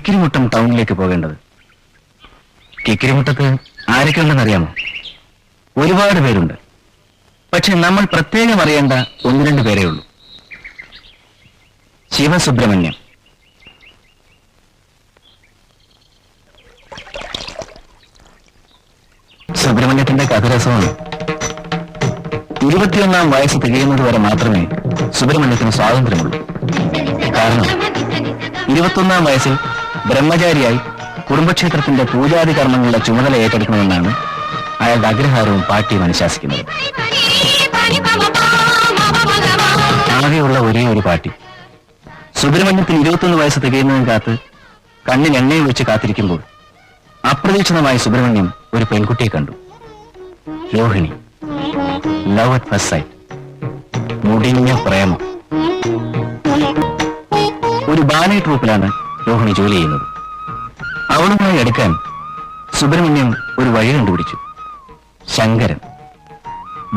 കിക്കിരിമുട്ടം ടൗണിലേക്ക് പോകേണ്ടത്. കിക്കിരിമുട്ടത്ത് ആരൊക്കെ ഉണ്ടെന്ന് അറിയാമോ? ഒരുപാട് പേരുണ്ട്. പക്ഷെ നമ്മൾ പ്രത്യേകം അറിയേണ്ട ഒന്ന് രണ്ട് പേരേ ഉള്ളൂ. ശിവസുബ്രഹ്മണ്യം. സുബ്രഹ്മണ്യത്തിന്റെ കഥരസമാണ്. 21-ാം വയസ്സ് തികയുന്നത് വരെ മാത്രമേ സുബ്രഹ്മണ്യത്തിന് സ്വാതന്ത്ര്യമുള്ളൂ. കാരണം 21-ാം വയസ്സിൽ ബ്രഹ്മചാരിയായി കുടുംബക്ഷേത്രത്തിന്റെ പൂജാതി കർമ്മങ്ങളുടെ ചുമതല ഏറ്റെടുക്കണമെന്നാണ് അയാളുടെ അഗ്രഹാരവും പാർട്ടിയും അനുശാസിക്കുന്നത്. ആകെയുള്ള ഒരേ ഒരു പാർട്ടി. സുബ്രഹ്മണ്യത്തിന് 21 വയസ്സ് തികയുന്നതിന് കാത്ത് കണ്ണിൽ എണ്ണയും വെച്ച് കാത്തിരിക്കുമ്പോൾ അപ്രതീക്ഷിതമായി സുബ്രഹ്മണ്യം ഒരു പെൺകുട്ടിയെ കണ്ടു. Rohini. Love at first sight. മുടിഞ്ഞ പ്രേമം. ഒരു ബാലെ ട്രൂപ്പിലാണ് രോഹിണി ജോലി ചെയ്യുന്നത്. അവളുമായി അടുക്കാൻ സുബ്രഹ്മണ്യം ഒരു വഴി കണ്ടുപിടിച്ചു. ശങ്കരൻ.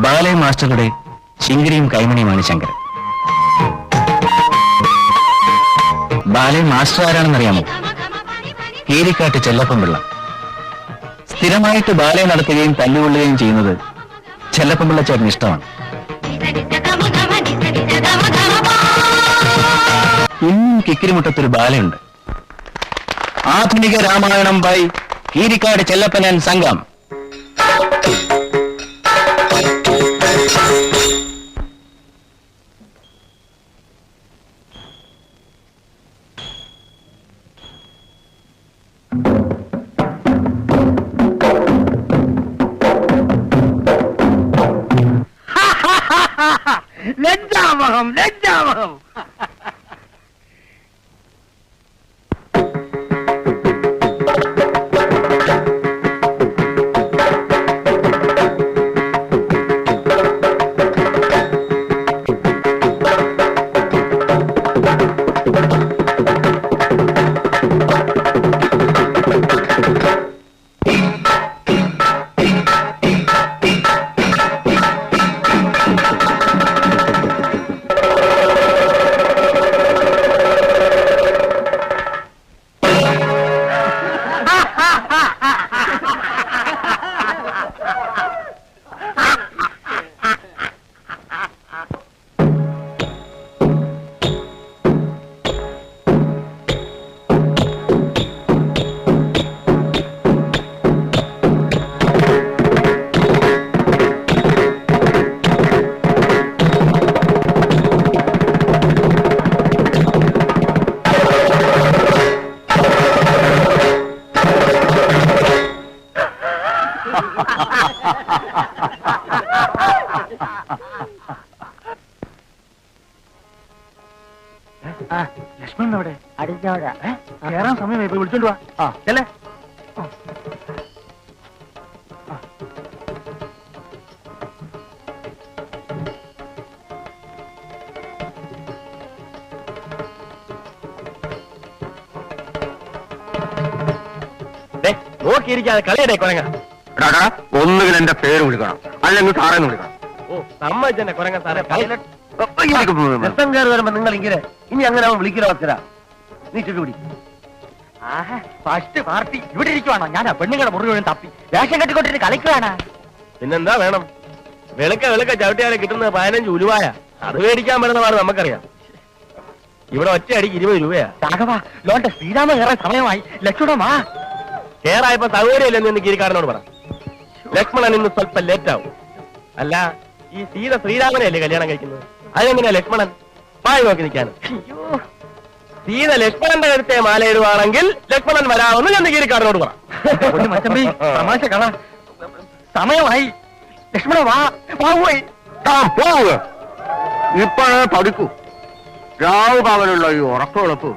ബാലെ മാസ്റ്ററുടെ ശിങ്കരിയും കൈമണിയുമാണ് ശങ്കരൻ. ബാലെ മാസ്റ്റർ ആരാണെന്നറിയാമോ? കീരിക്കാട്ട് ചെല്ലപ്പൻപിള്ള. സ്ഥിരമായിട്ട് ബാലെ നടത്തുകയും തല്ലുകൊള്ളുകയും ചെയ്യുന്നത് ചെല്ലപ്പൻപിള്ള ചേട്ടന് ഇഷ്ടമാണ്. ഇന്നും കിക്കിരിമുട്ടത്തൊരു ബാലയുണ്ട്. ആധുനിക രാമായണം ബൈ കീരിക്കാട് ചെല്ലപ്പൻ സംഘം. ലജ്ജാവഹം ലജ്ജാവഹം. ലക്ഷ്മണൻ അവിടെ അടിഞ്ഞവിടെ കേറാൻ സമയമായി. പോയി വിളിച്ചോണ്ട് വാ. അല്ലേ നോക്കിയിരിക്കാതെ കളിയടേ കൊരങ്ങ. ഒന്നുകിൽ എന്റെ പേര് വിളിക്കണം, അല്ലെങ്കിൽ സാറേന്ന് വിളിക്കണം. ഓ സമ്മതിച്ചെന്നെ കൊരങ്ങ സാറേ. രസം കയറി വരുമ്പോ നിങ്ങൾ ഇങ്ങനെ ഇനി അങ്ങനെ അവൻ വിളിക്കലോ വസ്കര. നീ ചുറ്റുപിടി. ഫസ്റ്റ് പാർട്ടി ഇവിടെ ഇരിക്കുവാണോ? ഞാൻ പെണ്ണുങ്ങളുടെ മുറിവ് തപ്പി വേഷം കെട്ടിക്കൊണ്ടിട്ട് കളിക്കുവാണ്. പിന്നെന്താ വേണം? വെളുക്ക വെളുക്ക ചവിട്ടിയാലെ കിട്ടുന്നത് 15 ഉലുവായ. അത് മേടിക്കാൻ പറ്റുന്നതാണ് നമുക്കറിയാം. ഇവിടെ ഒറ്റ അടിക്ക് 20 രൂപയാ. രാഘവാ ലോന്റെ ശ്രീരാമ കയറാൻ സമയമായി. ലക്ഷ്മണമാ കേറായപ്പോ സൗകര്യമില്ലെന്ന് ഇന്ന് കീരിക്കാരനോട് പറ. ലക്ഷ്മണൻ ഇന്ന് സ്വല്പം ലേറ്റ് ആവും. അല്ല, ഈ സീത ശ്രീരാമനെയല്ലേ കല്യാണം കഴിക്കുന്നത്? അതെങ്ങനെയാ ലക്ഷ്മണൻ പായി നോക്കി നിൽക്കാൻ? സീത ലക്ഷ്മണന്റെ കരുത്തെ മാലയിടുവാണെങ്കിൽ ലക്ഷ്മണൻ വരാമെന്ന് ഞാൻ കീരിക്കാരനോട് പറ. തമാശ കള. സമയമായി. ലക്ഷ്മണ വാ പോയി. പോവുക ഇപ്പോഴേ പഠിക്കൂ. രാവു കാവലുള്ള ഈ ഉറക്കമുളപ്പ്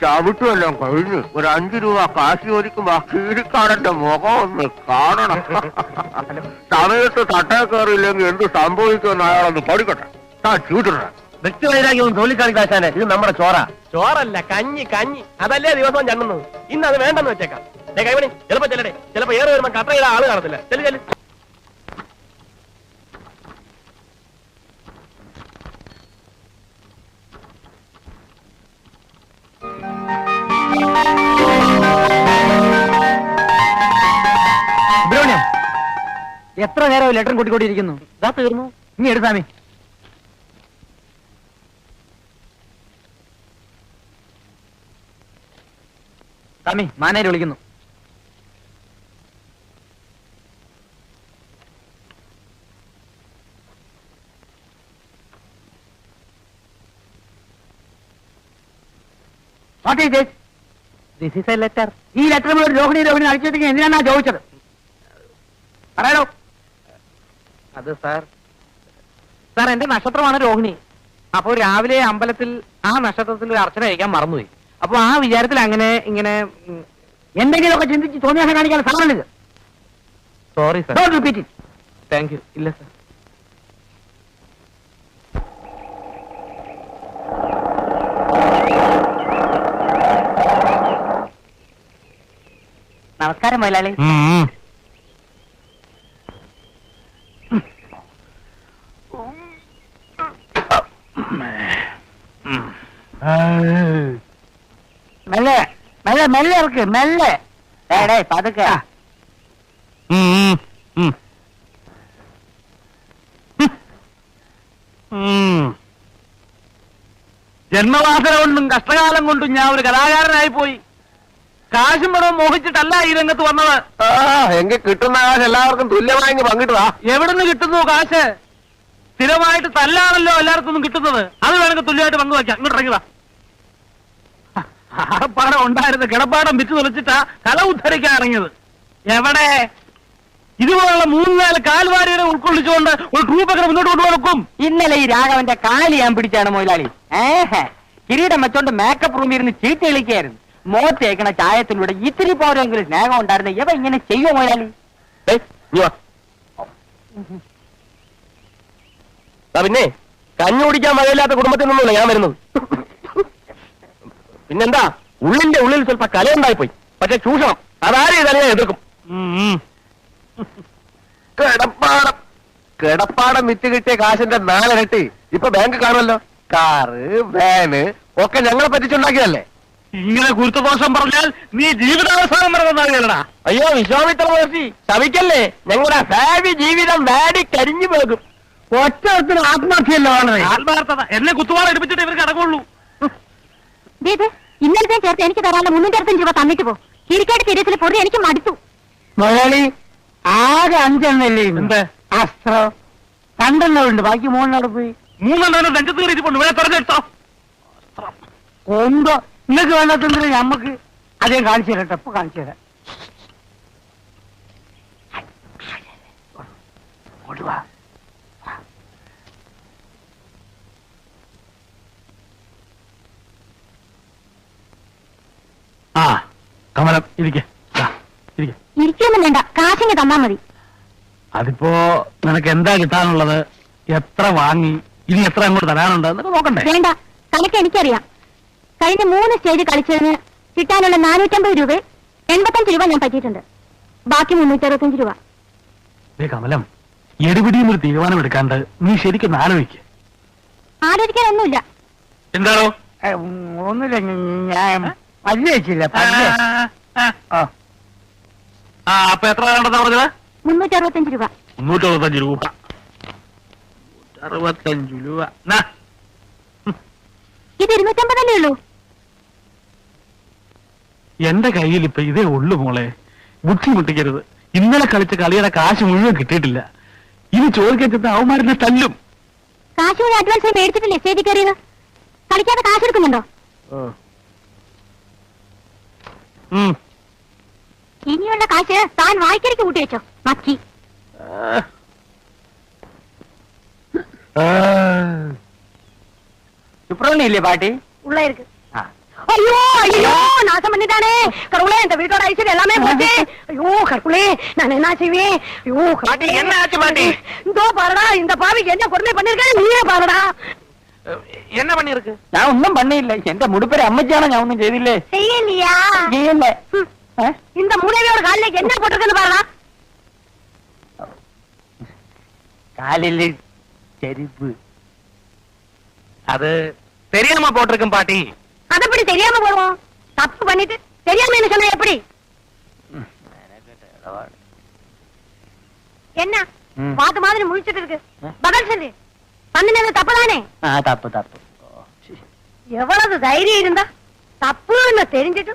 ചവിട്ടുമെല്ലാം കഴിഞ്ഞ് ഒരു 5 രൂപ കാശി ചോദിക്കുമ്പോ കീരിക്കാരന്റെ മുഖം ഒന്ന് കാണണം. സമയത്ത് തട്ടേ കയറിയില്ലെങ്കിൽ എന്ത് സംഭവിക്കുമെന്ന് അയാളൊന്ന് പഠിക്കട്ടെ. ചൂട്ടിട വ്യക്തിവൈരാഗ്യം തോലിക്കാണിക്കാശാനെ. ഇത് നമ്മുടെ ചോറല്ല, കഞ്ഞി. അതല്ലേ ദിവസവും ചണ്ണുന്നത്. ഇന്ന് അത് വേണ്ടെന്ന് വെച്ചേക്കാം. കൈമണി ചിലപ്പോ ചെല്ലടേ. ചിലപ്പോ ഏറെ വരുമ്പോ കട്ട ചെയ്ത ആള് കാണത്തില്ല. ചെല്ലു. എത്ര നേരം ലെറ്ററും കൂട്ടിക്കൊണ്ടിരിക്കുന്നു? ഇതാ തീർന്നു. ഇനി എടുത്താമി. സ്വാമി, മാനേര് വിളിക്കുന്നു. This is A letter. ഈ ലെറ്റർ മുഴുവൻ രോഹിണി അടിച്ചിട്ട് എന്തിനാ ചോദിച്ചത്? പറയാലോ. അത് സാർ എന്റെ നക്ഷത്രമാണ് രോഹിണി. അപ്പൊ രാവിലെ അമ്പലത്തിൽ ആ നക്ഷത്രത്തിൽ ഒരു അർച്ചന കഴിക്കാൻ മറന്നുപോയി. അപ്പൊ ആ വിചാരത്തിൽ അങ്ങനെ ഇങ്ങനെ എന്തെങ്കിലുമൊക്കെ ചിന്തിച്ച് തോന്നിയാസം കാണിക്കാൻ സാധനമാണിത്. Sorry sir. Don't repeat it. Thank you. ഇല്ല സാർ. നമസ്കാരം മൈലാളി. മെല്ലെ മെല്ലെ മെല്ലെ ഇറക്ക്, മെല്ലെ. പതുക്കെ. ജന്മവാസന കൊണ്ടും കഷ്ടകാലം കൊണ്ടും ഞാൻ ഒരു കലാകാരനായി പോയി. കാശും പണവും മോഹിച്ചിട്ടല്ല ഈ രംഗത്ത് വന്നത്. എങ്കിൽ കിട്ടുന്ന കാശ് എല്ലാവർക്കും തുല്യമായി പങ്കിട്ടുവാ. എവിടുന്ന് കിട്ടുന്നു കാശ്? സ്ഥിരമായിട്ട് തല്ലാണല്ലോ എല്ലാവർക്കും കിട്ടുന്നത്. അത് വേണമെങ്കിൽ തുല്യമായിട്ട് പങ്കുവയ്ക്കാം. ഇങ്ങോട്ട് ഇറങ്ങിവാ. ആപ്പാടം ഉണ്ടായിരുന്ന കിടപ്പാടം വിറ്റ് തുളച്ചിട്ടാ കല ഉദ്ധരിക്കാൻ ഇറങ്ങിയത്. എവിടെ ഇതുപോലുള്ള 3-4 കാൽവാരികളെ ഉൾക്കൊള്ളിച്ചുകൊണ്ട് ഒരു ട്രൂപ്പൊക്കെ മുന്നോട്ട് കൊണ്ടുപോകും. ഇന്നലെ ഈ രാഘവന്റെ കാലി ഞാൻ പിടിച്ചാണ് മൊയിലാളി. കിരീടം വെച്ചോണ്ട് മേക്കപ്പ് റൂമിൽ ഇരുന്ന് ചീട്ട് കളിക്കായിരുന്നു. മോത്തേക്കണ ചായത്തിലൂടെ ഇത്തിരി പോരെങ്കിലും സ്നേഹം ഉണ്ടായിരുന്ന ഇവ ഇങ്ങനെ ചെയ്യുമോ മൊയിലാളി? പിന്നെ കഞ്ഞി കുടിക്കാൻ മഴയില്ലാത്ത കുടുംബത്തിൽ നിന്നല്ല ഞാൻ വരുന്നത്. പിന്നെന്താ, ഉള്ളിന്റെ ഉള്ളിൽ സ്വല്പ കലയുണ്ടായിപ്പോയി. പക്ഷെ ചൂഷണം അതാരും ഇതല്ല എതിർക്കും. കിടപ്പാടം വിറ്റ് കിട്ടിയ കാശിന്റെ 4 ഇരട്ടി ഇപ്പൊ ബാങ്ക് കാണുമല്ലോ. കാറ്, വാന് ഒക്കെ ഞങ്ങളെ പറ്റിച്ചുണ്ടാക്കിയതല്ലേ. ഇങ്ങനെ ഗുരുത്വദോഷം പറഞ്ഞാൽ നീ ജീവിതാവസാനം പറഞ്ഞാ. അയ്യോ വിശ്വാമിത്ര മഹർഷി, ശവിക്കല്ലേ. ഞങ്ങളുടെ ഭാവി ജീവിതം വാടി കരിഞ്ഞു പോകും. ഒറ്റത്തിന് ആത്മഹത്യല്ലോ ആണ്. ആത്മാർത്ഥത എന്നെ കുത്തുവാള എടുപ്പിച്ചിട്ട് ഇവർക്ക് അടങ്ങുള്ളൂ. ഇന്നലത്തെ ചേർത്ത് എനിക്ക് തരാനുള്ള 350 രൂപ തന്നിട്ട് പോ. കിരിക്കാട് തിരച്ചിൽ പൊടി എനിക്ക് മടുത്തു. മലയാളി ആകെ 5 എണ്ണല്ലേ? എന്ത് അസ്ത്രം 2 എണ്ണം ഉണ്ട്, ബാക്കി 3 എണ്ണം പോയി. 3 എണ്ണം രംഗത്ത് കയറിയിട്ട് വേറെ തെരഞ്ഞെടുത്തോ. എന്തോ നിങ്ങൾക്ക് വേണ്ടതെന്തിന് ഞമ്മക്ക് അതേ കാണിച്ചു തരാം. ഇപ്പൊ കാണിച്ചു തരാം. കൊടുവാ. ആ കമലം ഇരിക്കൊന്നും വേണ്ട, കാശിന് തന്നാ മതി. അതിപ്പോ നിനക്ക് എന്താ കിട്ടാനുള്ളത്? എത്ര വാങ്ങി? ഇനി എത്ര അങ്ങോട്ട് തരാനുണ്ട് എന്നൊക്കെ നോക്കണ്ടേ? വേണ്ട, കണക്ക് എനിക്കറിയാം. കഴിഞ്ഞ 3 സ്റ്റേജ് കളിച്ചതിന് കിട്ടാനുള്ള 450 രൂപ 85 രൂപ ഞാൻ പറ്റിയിട്ടുണ്ട്. ബാക്കി 365 രൂപ. കമലം, എടുപിടിയും ഒരു തീരുമാനം എടുക്കാണ്ട് നീ ശരിക്കും ആലോചിക്ക. ആലോചിക്കാനൊന്നുമില്ല. എന്താണോ? ഒന്നുമില്ല, ഞാൻ പല്ല് വെച്ചില്ല. അപ്പൊ എത്ര വേണ്ടെന്നാ പറഞ്ഞത്? 365 രൂപ. 365 രൂപ. 65 രൂപ. ഇത് 250 അല്ലേ ഉള്ളൂ? എന്റെ കയ്യിൽ ഇപ്പൊ ഇതേ ഉള്ളു മോളെ. ബുദ്ധിമുട്ടിക്കരുത്. ഇന്നലെ കളിച്ച കളിയുടെ കാശ് മുഴുവൻ കിട്ടിയിട്ടില്ല. ഇനി ചോദിക്കരുത്, അവന്മാരെന്നെ തല്ലും. കാശ് മുഴുവൻ അഡ്വാൻസ് മേടിച്ചിട്ടില്ലേ സ്റ്റേജിൽ കയറിയത്? കളിക്കാതെ കാശ് എടുക്കുന്നുണ്ടോ? ഇനിയുള്ള കാശ് താൻ വായിക്കരിക്ക് കൂട്ടി വെച്ചോ. മക്കി സുപ്രമണിയില്ലേ പാട്ടി? உள்ளயிருக்கு. ஐயோ ஐயோ நாசம் பண்ணிட்டானே கடவுளே, இந்த வீட்டோட ஐஸ்வர்யம் எல்லாமே போச்சு. ஐயோ கடவுளே, நான் என்ன செய்வேன்? ஐயோ பாட்டி, என்ன ஆச்சு பாட்டி? இதோ பாருடா, இந்த பாவிக்கு என்ன கொடுமை பண்ணிருக்கேன் நீயே பாருடா. என்ன பண்ணிருக்கு? ഞാൻ ഒന്നും പണിയില്ല. എന്റെ മുടിപ്പേര് അമ്മച്ചാണോ? ഞാൻ ഒന്നും ചെയ്തില്ലേ? செய்யலையா? ചെയ്യല്ലേ? இந்த மூளையோட காலிലേക്ക് என்ன போட்டிருக்குன்னு பாருடா. காலில் செருப்பு. அது தெரியாம போட்டிருக்கும் பாட்டி. அது எப்படி தெரியாம போடுவோம்? தப்பு பண்ணிட்டு தெரியாம என்ன சொன்ன எப்படி? என்ன மாத்து மாதிரி முழிச்சிட்டு இருக்கு பதில் சொல்லு பண்ணினது தப்புதானே தப்பு தப்பு எவ்வளவு தைரியம் இருந்தா தப்புன்னு தெரிஞ்சிட்டு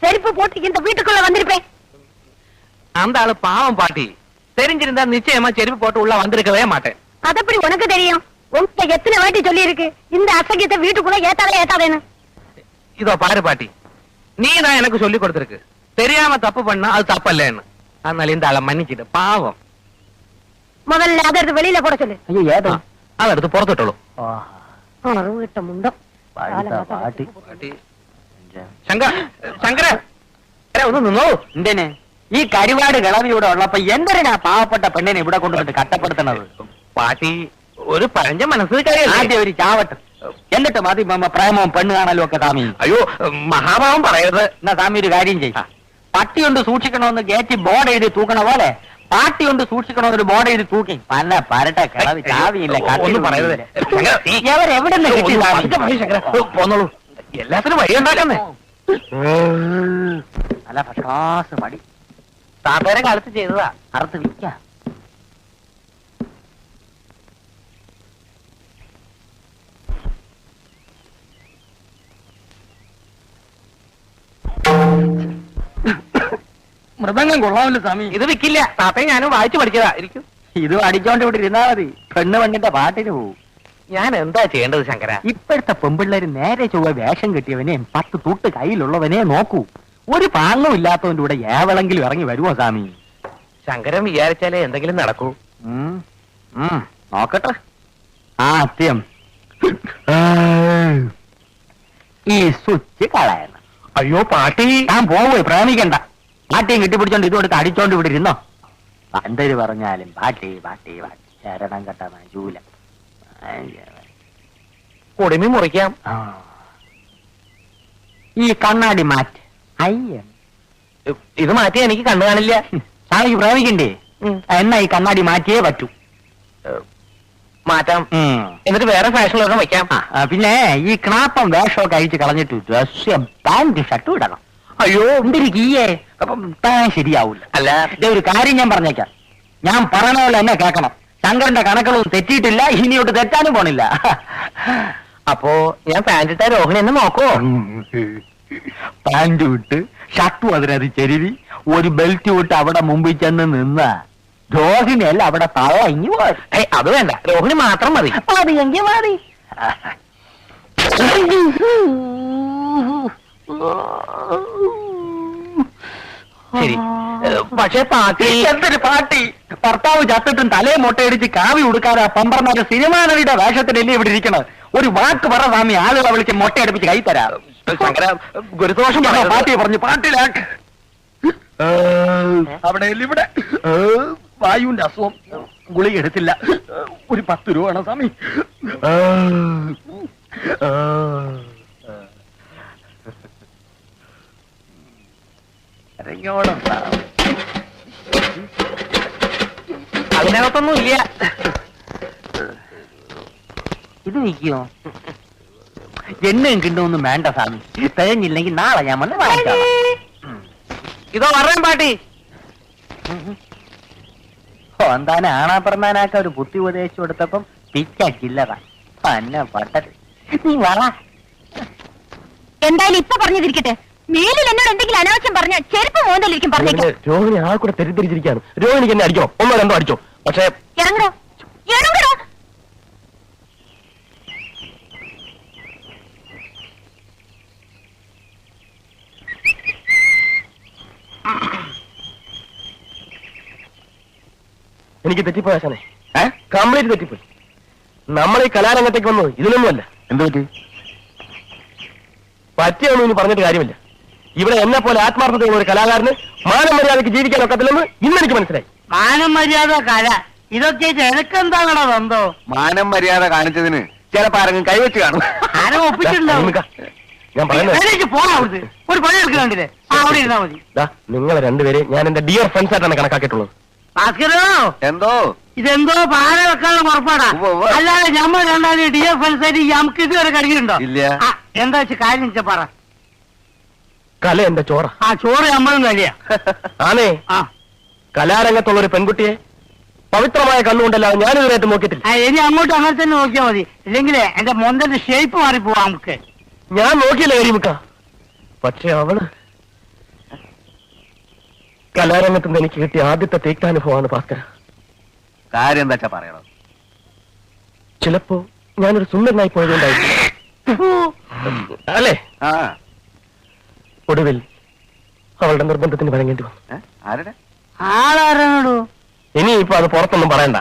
செருப்பு போட்டு இந்த வீட்டுக்குள்ள வந்திருப்பேன். அந்த ஆளு பாவம் பாட்டி, தெரிஞ்சிருந்தா நிச்சயமா செருப்பு போட்டு உள்ள வந்திருக்கவே மாட்டேன். அதப்படி உனக்கு தெரியும்? உங்க எத்தனை வாட்டி சொல்லி இருக்கு இந்த அசகியத்தை வீட்டுக்குள்ள ஏத்தாதேன்னு. இதோ பாரு பாட்டி, நீ தான் எனக்கு சொல்லி கொடுத்திருக்கு தெரியாம தப்பு பண்ணா அது தப்பு இல்லைன்னு. அதனால இந்த ஆளை மன்னிச்சிட்டு பாவம். முதல்ல அதை எடுத்து வெளியில போட சொல்லு. ஐயோ ஏதோ அதை எடுத்து புறத்துட்டோம். வீட்ட முண்டம் പാട്ടി ശങ്കര ഒന്ന് നിന്നോ. എന്തിന് ഈ കരിവാട് കിളവി ഇവിടെ ഉള്ളപ്പോ എന്തിനാ പാവപ്പെട്ട പെണ്ണിനെ ഇവിടെ കൊണ്ടുവന്നിട്ട് കട്ടപ്പെടുത്തണത്? പാട്ടി ഒരു പഴഞ്ച മനസ്സിൽ കാര്യമല്ല. ആദ്യം ഒരു ചാവട്ട്, എന്നിട്ട് മതി പ്രേമവും പെണ്ണ് കാണലും ഒക്കെ സ്വാമി. അയ്യോ മഹാഭാവം പറയരുത്. എന്നാ സ്വാമി ഒരു കാര്യം ചെയ്യ, പട്ടി കൊണ്ട് സൂക്ഷിക്കണമെന്ന് ഗേറ്റ് ബോർഡ് എഴുതി തൂക്കണ പോലെ പാട്ടി കൊണ്ട് സൂക്ഷിക്കണമെന്നൊരു ബോർഡ് എഴുതി തൂക്കി പല പരട്ട കിളവി ചാവിയില്ല. ഒന്നും പറയരുത്. എവിടെ പോന്നോളൂ, എല്ലാത്തിനും വഴി ഉണ്ടാക്കുന്നേ. നല്ല ഫസ്റ്റ് മടി താത്തേരെ കാലത്ത് ചെയ്തതാ, അറുത്ത് വിൽക്കാം. മൃദംഗം കൊള്ളാമല്ലോ സ്വാമി. ഇത് വിക്കില്ല, താത്തയും ഞാനും വായിച്ചു പഠിച്ചതാ. ഇരിക്കും. ഇത് അടിച്ചോണ്ട് ഇവിടെ ഇരുന്നാ മതി, പെണ്ണ് പെണ്ണിന്റെ പാട്ടിന് പോവും. ഞാൻ എന്താ ചെയ്യേണ്ടത് ശങ്കര? ഇപ്പോഴത്തെ പെമ്പിള്ളേര് നേരെ ചൊവ്വ വേഷം കെട്ടിയവനെ 10 തൂട്ട് കയ്യിലുള്ളവനെ നോക്കൂ. ഒരു പാങ്ങും ഇല്ലാത്തവന്റെ കൂടെ ഏവളെങ്കിലും ഇറങ്ങി വരുമോ സ്വാമി? ശങ്കരൻ വിചാരിച്ചാലേ എന്തെങ്കിലും നടക്കൂ. നോക്കട്ടെ. ആദ്യം ഈ സ്വിച്ച് കളയണം. അയ്യോ പാട്ടി, ഞാൻ പോവേ, പ്രേമിക്കണ്ട. പാട്ടിയും കെട്ടിപ്പിടിച്ചോണ്ട് ഇതുകൊടുത്ത് അടിച്ചോണ്ട് ഇവിടെ ഇരുന്നോ. പന്തര് പറഞ്ഞാലും പാട്ടി പാട്ടി പാട്ടി ശരണം കെട്ട ജൂല. കുടുമി മുറിക്കാം. ഈ കണ്ണാടി മാറ്റ്. അയ്യ, ഇത് മാറ്റി എനിക്ക് കണ്ണു കാണില്ല. സ്വാമിക്ക് പ്രേമിക്കണ്ടേ? എന്നാ ഈ കണ്ണാടി മാറ്റിയേ പറ്റൂ. മാറ്റാം, എന്നിട്ട് വേറെ ഫാഷനിലൊക്കെ വയ്ക്കാം. പിന്നെ ഈ ക്ലാപ്പം വേഷമൊക്കെ അഴിച്ച് കളഞ്ഞിട്ട് ഡ്രസ് പാന്റ് ഷർട്ടും ഇടണം. അയ്യോ എന്തൊരു കീയേ, അപ്പം താൻ ശരിയാവൂല. അല്ല, ഇതേ ഒരു കാര്യം ഞാൻ പറഞ്ഞേക്കാം, ഞാൻ പറയണ പോലെ എന്നെ കേൾക്കണം. ശങ്കരന്റെ കണക്കുകളൊന്നും തെറ്റിയിട്ടില്ല, ഇനിയോട്ട് തെറ്റാനും പോണില്ല. അപ്പോ ഞാൻ പാന്റ് ഇട്ട രോഹിണി എന്നെ നോക്കോ? പാന്റ് വിട്ട് ഷർട്ടും അതിനത് ചെരുവി ഒരു ബെൽറ്റ് വിട്ട് അവിടെ മുമ്പിൽ ചെന്ന് നിന്ന രോഹിണിയല്ല അവിടെ തളങ്ങി പോയി. അത് വേണ്ട, രോഹിണി മാത്രം മതി. മതി എങ്കിൽ മതി. ശരി, പക്ഷെ പാട്ടി. എന്തൊരു പാട്ടി? ഭർത്താവ് ചത്തിട്ടും തലയെ മൊട്ടയടിച്ച് കാവി ഉടുക്കാതെ പമ്പർമാരുടെ സിനിമാ നടിയുടെ വേഷത്തിലല്ലേ ഇവിടെ ഇരിക്കണത്? ഒരു വാക്ക് പറ സ്വാമി, ആളുകളെ വിളിച്ച് മൊട്ടയടിപ്പിച്ച് കൈ തരാം. ശങ്കര ഗുരുദോഷം പാട്ടിയെ പറഞ്ഞു പാട്ടിലാക്ക്. അവിടെ ഇവിടെ വായുവിന്റെ അസുഖം, ഗുളിക എടുത്തില്ല. ഒരു 10 രൂപ വേണം സ്വാമി. അതിനകത്തൊന്നും ഇല്ല. ഇത് നിൽക്കുമോ? എണ്ണയും കിണ്ടൊന്നും വേണ്ട സ്വാമി, തികഞ്ഞില്ലെങ്കിൽ നാളെ ഞാൻ വന്ന് വാങ്ങിക്കാം. ഇതോ പറയാൻ പാട്ടി. എന്താനെ ആണാ പറഞ്ഞാനാക്ക ഒരു ബുദ്ധി ഉപദേശിച്ചു കൊടുത്തപ്പം പിച്ചാക്കില്ലതാ പന്ന പട്ടത്. നീ വള. എന്തായാലും ഇപ്പൊ പറഞ്ഞതിരിക്കട്ടെ, മേലിൽ എന്നോട് എന്തെങ്കിലും അനാവശ്യം പറഞ്ഞ ചെരുപ്പ് മോന്തലിരിക്കും പറഞ്ഞേക്കാം. രോഹിണി ആൾ കൂടെ തെറ്റിദ്ധരിച്ചിരിക്കുകയാണ്. രോഹിണിക്ക് എന്നെ അടിക്കോ, ഒന്നോ രണ്ടോ അടിച്ചോ, പക്ഷേ ഇറങ്ങടോ ഇറങ്ങടോ. എനിക്ക് തെറ്റിപ്പോയാശാനെ, കംപ്ലീറ്റ് തെറ്റിപ്പോയി. നമ്മൾ ഈ കലാരംഗത്തേക്ക് വന്നത് ഇതിനൊന്നുമല്ല. എന്ത് പറ്റി? പറ്റിയൊന്നും ഇനി പറഞ്ഞിട്ട് കാര്യമില്ല. ഇവിടെ എന്നെ പോലെ ആത്മാർത്ഥതയുള്ള ഒരു കലാകാരന് മാനം മര്യാദയ്ക്ക് ജീവിക്കാൻ ഒക്കത്തില്ലെന്ന് ഇന്നെനിക്ക് മനസ്സിലായി. മാനം മര്യാദ കല ഇതൊക്കെ എനക്കെന്താണോ ബന്ധോ? മാനം മര്യാദ കാണിച്ചതിന് ചിലപ്പോ ആരെങ്കിലും കൈവച്ച് കാണും. ആരും ഒപ്പിച്ചിട്ടുണ്ടാവും. ഞാൻ പറയുന്നത് പോണ അവിടുത്തെ ഒരു പണി എടുക്കുന്നുണ്ടില്ലേ, അവിടെ ഇരുന്നാ മതി. നിങ്ങളെ രണ്ടുപേരെ ഞാൻ എന്റെ ഡിയർ ഫ്രണ്ട്സ് ആയിട്ടാണ് കണക്കാക്കിയിട്ടുള്ളത്. ഭാസ്കരോ, എന്തോ ഇതെന്തോ പാല വെക്കാനുള്ള പുറപ്പാടാ. ഉവ്വ് ഉവ്വ്. അല്ലാതെ നമ്മൾ രണ്ടാമത് ഡിയർ ഫ്രണ്ട്സ് ആയിട്ട് നമുക്ക് ഇതുവരെ കടിക്കുന്നുണ്ടോ? ഇല്ല. എന്താ വെച്ച് കാര്യം വെച്ചാ പറ. കല എന്റെ ചോറ. ചോറ് നമ്മളും കഴിയാ. ആണേ, ആ കലാരംഗത്തുള്ള ഒരു പെൺകുട്ടിയെ പവിത്രമായ കണ്ണുകൊണ്ടല്ലാതെ ഞാനിതുവരെയായിട്ട് നോക്കിയിട്ടില്ല. ഇനി അങ്ങോട്ടും അങ്ങനെ തന്നെ നോക്കിയാൽ മതി, ഇല്ലെങ്കിലേ എന്റെ മൊന്തന്റെ ഷേപ്പ് മാറി പോവാ നമുക്ക്. ഞാൻ നോക്കിയില്ല കരിമുക്ക, പക്ഷെ അവള് കലാരംഗത്ത് നിന്ന് എനിക്ക് കിട്ടിയ ആദ്യത്തെ തീക്താനുഭവമാണ് ഭാസ്കര. കാര്യം എന്താ വെച്ചാ പറയണം. ചിലപ്പോ ഞാനൊരു സുന്ദരനായി പോയതുകൊണ്ടായിരിക്കും അല്ലേ? ഒടുവിൽ അവളുടെ നിർബന്ധത്തിന് വഴങ്ങേണ്ടി വന്നു. ആരുടെ ആളാരണോ? ഇനിയിപ്പോ അത് പുറത്തൊന്നും പറയണ്ട.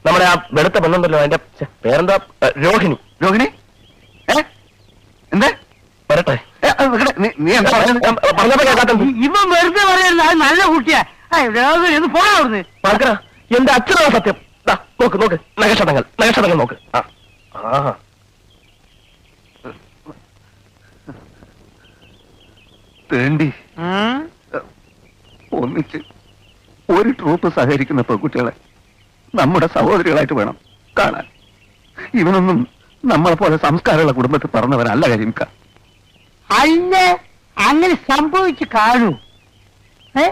നമ്മുടെ ആ വെളുത്ത പെണ്ണുണ്ടല്ലോ, അതിന്റെ പേരെന്താ? രോഹിണി. രോഹിണി എന്താ വരട്ടെ. നീ എന്താ പറഞ്ഞപ്പോ കേൾക്കാത്ത ഇവൻ വെറുതെ പറയരുത്, അത് നല്ല കുട്ടിയാ. ഒന്ന് പോകാ അവിടുന്ന്. ഭാസ്കര, എന്റെ അച്ഛനാണ് സത്യം. നോക്ക് നോക്ക്, നഗക്ഷതങ്ങൾ നോക്ക്. വേണ്ടി ഒന്നിച്ച് ഒരു ട്രൂപ്പ് സഹകരിക്കുന്ന പെൺകുട്ടികളെ നമ്മുടെ സഹോദരികളായിട്ട് വേണം കാണാൻ. ഇവനൊന്നും നമ്മളെ പോലെ സംസ്കാരമുള്ള കുടുംബത്തിൽ പറഞ്ഞവരല്ല കരിമിക്ക. അല്ല, അങ്ങനെ സംഭവിച്ചു കാണൂ. ഏ